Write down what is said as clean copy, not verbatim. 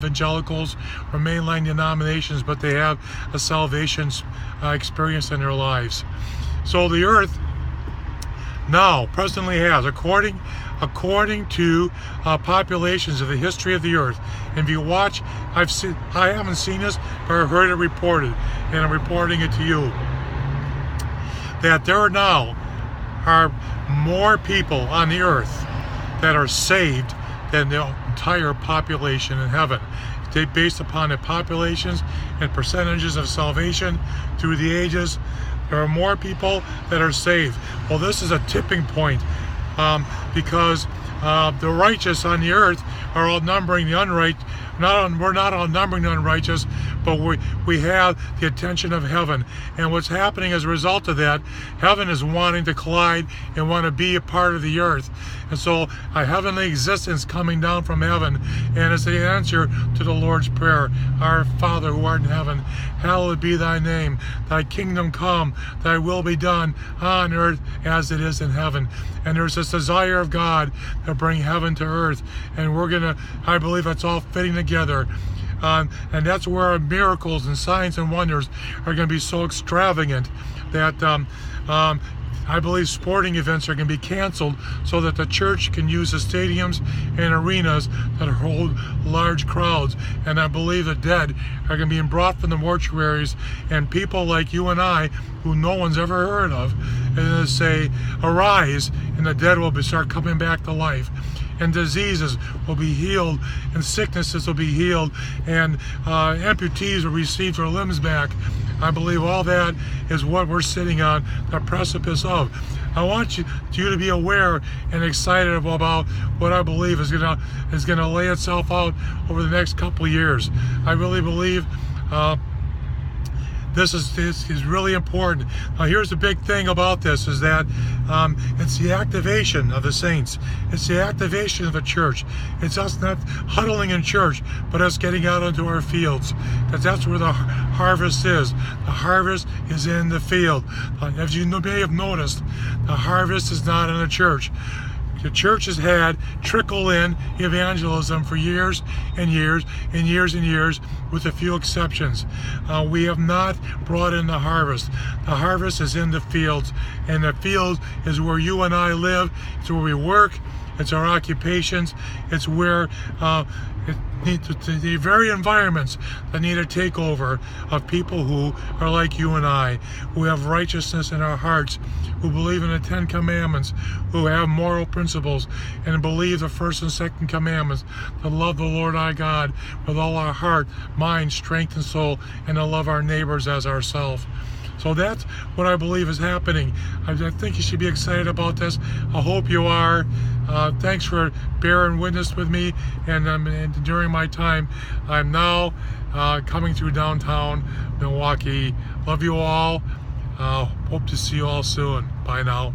evangelicals or mainline denominations, but they have a salvation experience in their lives. So the earth now presently has, according to populations of the history of the earth. And if you watch, I haven't seen this, but I've heard it reported, and I'm reporting it to you, that there now are more people on the earth that are saved than the entire population in heaven. Based upon the populations and percentages of salvation through the ages, there are more people that are saved. Well, this is a tipping point because the righteous on the earth are outnumbering the unrighteous. We're not outnumbering the unrighteous, but we have the attention of heaven. And what's happening as a result of that, heaven is wanting to collide and want to be a part of the earth. And so a heavenly existence coming down from heaven, and it's the answer to the Lord's Prayer. Our Father who art in heaven, hallowed be thy name. Thy kingdom come, thy will be done on earth as it is in heaven. And there's this desire of God to bring heaven to earth. And I believe it's all fitting together. And that's where our miracles and signs and wonders are going to be so extravagant that I believe sporting events are going to be canceled so that the church can use the stadiums and arenas that hold large crowds. And I believe the dead are going to be brought from the mortuaries, and people like you and I, who no one's ever heard of, and say, arise, and the dead will start coming back to life. And diseases will be healed, and sicknesses will be healed, and amputees will receive their limbs back. I believe all that is what we're sitting on the precipice of. I want you to be aware and excited about what I believe is gonna lay itself out over the next couple of years. I really believe this is really important. Now, here's the big thing about this, is that it's the activation of the saints. It's the activation of the church. It's us not huddling in church, but us getting out into our fields, because that's where the harvest is. The harvest is in the field. As you may have noticed, the harvest is not in the church. The church has had trickle-in evangelism for years and years and years and years, with a few exceptions. We have not brought in the harvest. The harvest is in the fields, and the field is where you and I live. It's where we work. It's our occupations. It's where the very environments that need a takeover of people who are like you and I, who have righteousness in our hearts, who believe in the 10 Commandments, who have moral principles, and believe the first and second commandments, to love the Lord our God with all our heart, mind, strength, and soul, and to love our neighbors as ourselves. So that's what I believe is happening. I think you should be excited about this. I hope you are. Thanks for bearing witness with me. And during my time, I'm now coming through downtown Milwaukee. Love you all. Hope to see you all soon. Bye now.